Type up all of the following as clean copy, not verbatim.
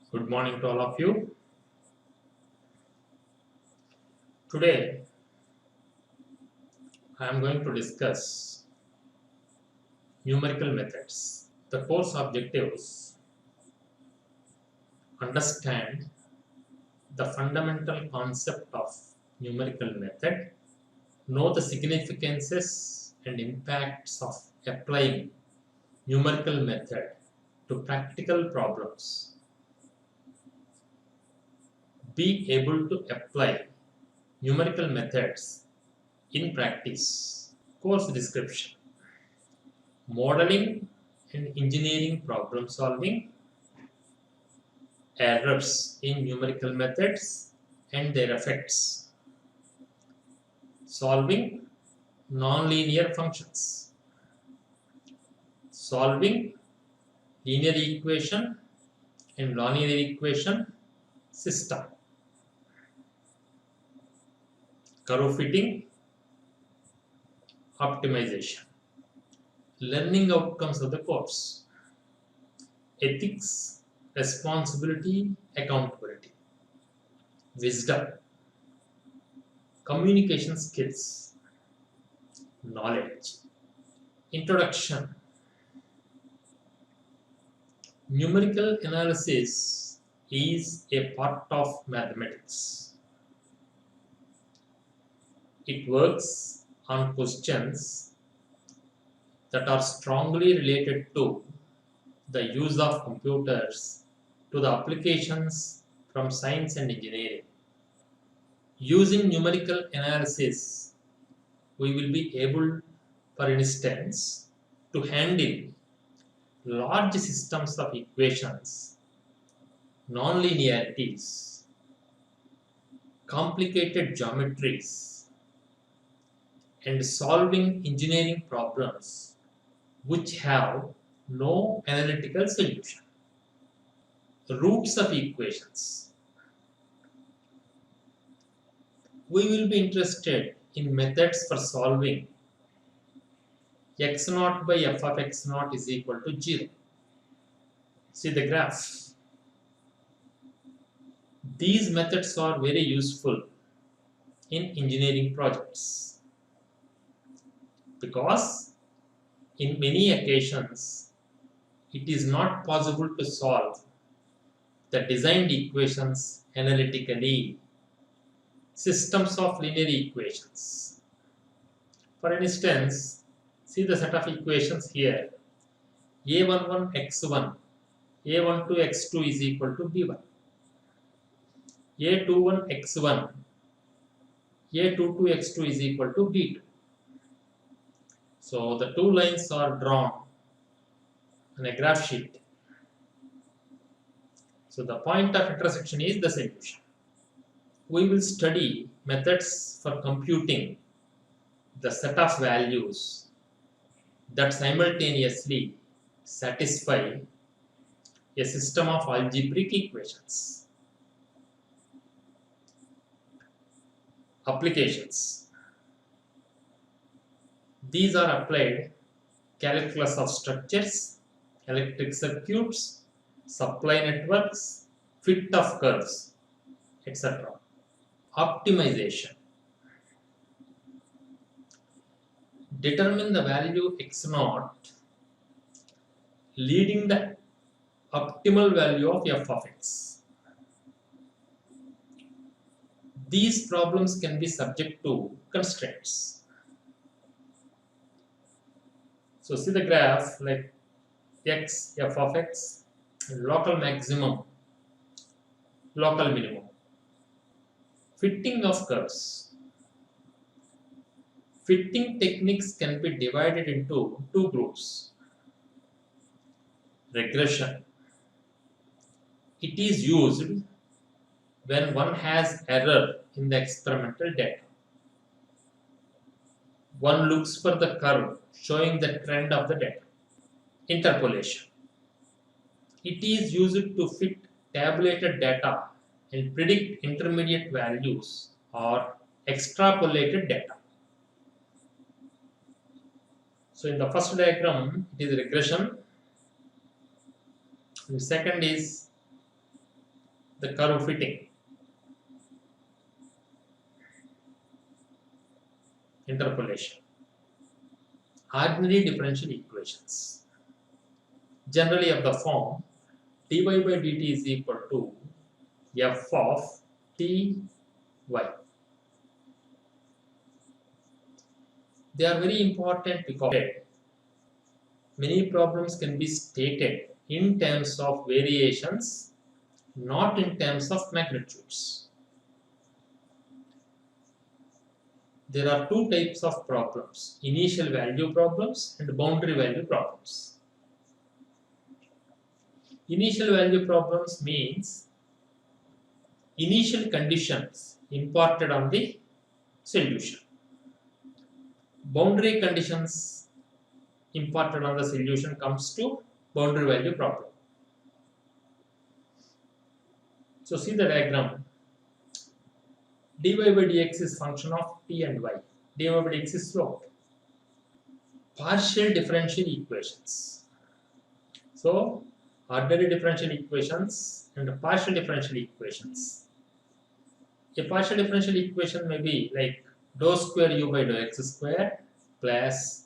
Good morning to all of you. Today I am going to discuss numerical methods. The course objectives understand the fundamental concept of numerical method, know the significances and impacts of applying numerical method to practical problems, be able to apply numerical methods in practice. Course description: modeling and engineering problem solving, errors in numerical methods and their effects, solving nonlinear functions, solving linear equation and nonlinear equation system, curve fitting, optimization, learning outcomes of the course, ethics, responsibility, accountability, wisdom, communication skills, knowledge. Introduction: numerical analysis is a part of mathematics. It works on questions that are strongly related to the use of computers to the applications from science and engineering. Using numerical analysis, we will be able, for instance, to handle large systems of equations, nonlinearities, complicated geometries, and solving engineering problems which have no analytical solution. Roots of equations. We will be interested in methods for solving x naught by f of x naught is equal to 0. See the graph. These methods are very useful in engineering projects because in many occasions it is not possible to solve the designed equations analytically, systems of linear equations. For instance, see the set of equations here: a11 x1, a12 x2 is equal to b1, a21 x1, a22 x2 is equal to b2. So the two lines are drawn on a graph sheet. So the point of intersection is the solution. We will study methods for computing the set of values that simultaneously satisfy a system of algebraic equations. Applications. These are applied calculus of structures, electric circuits, supply networks, fit of curves, etc. Optimization. Determine the value x naught leading the optimal value of f of x. These problems can be subject to constraints. So see the graph like x, f of x, local maximum, local minimum. Fitting of curves. Fitting techniques can be divided into two groups. Regression. It is used when one has error in the experimental data. One looks for the curve showing the trend of the data. Interpolation. It is used to fit tabulated data and predict intermediate values or extrapolated data. So in the first diagram, it is regression. The second is the curve fitting, interpolation. Ordinary differential equations, generally of the form dy by dt is equal to f of ty. They are very important because many problems can be stated in terms of variations, not in terms of magnitudes. There are two types of problems: initial value problems and boundary value problems. Initial value problems means initial conditions imparted on the solution. Boundary conditions imparted on the solution comes to boundary value problem. So see the diagram. Dy by dx is function of t and y. Dy by dx is slope. Partial differential equations. So ordinary differential equations and partial differential equations. A partial differential equation may be like dou square u by dou x square plus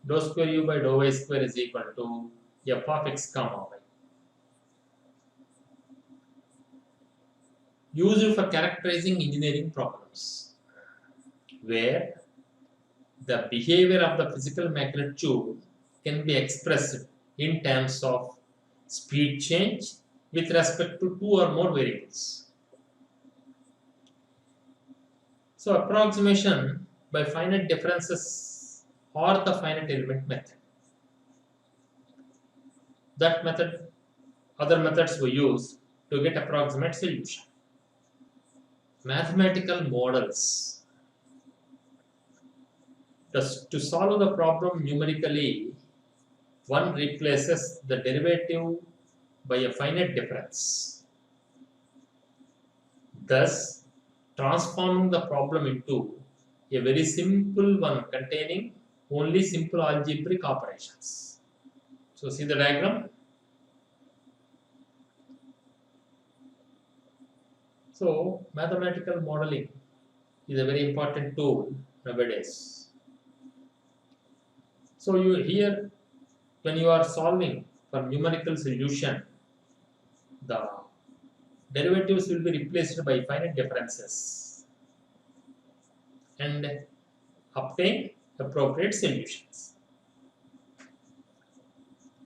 dou square u by dou y square is equal to f of x comma y. Used for characterizing engineering problems, where the behavior of the physical magnitude can be expressed in terms of speed change with respect to two or more variables. So approximation by finite differences or the finite element method. That method, other methods were used to get approximate solution. Mathematical models. To solve the problem numerically, one replaces the derivative by a finite difference, thus transforming the problem into a very simple one containing only simple algebraic operations. So see the diagram. So mathematical modeling is a very important tool nowadays. So here, when you are solving for numerical solution, the derivatives will be replaced by finite differences and obtain appropriate solutions.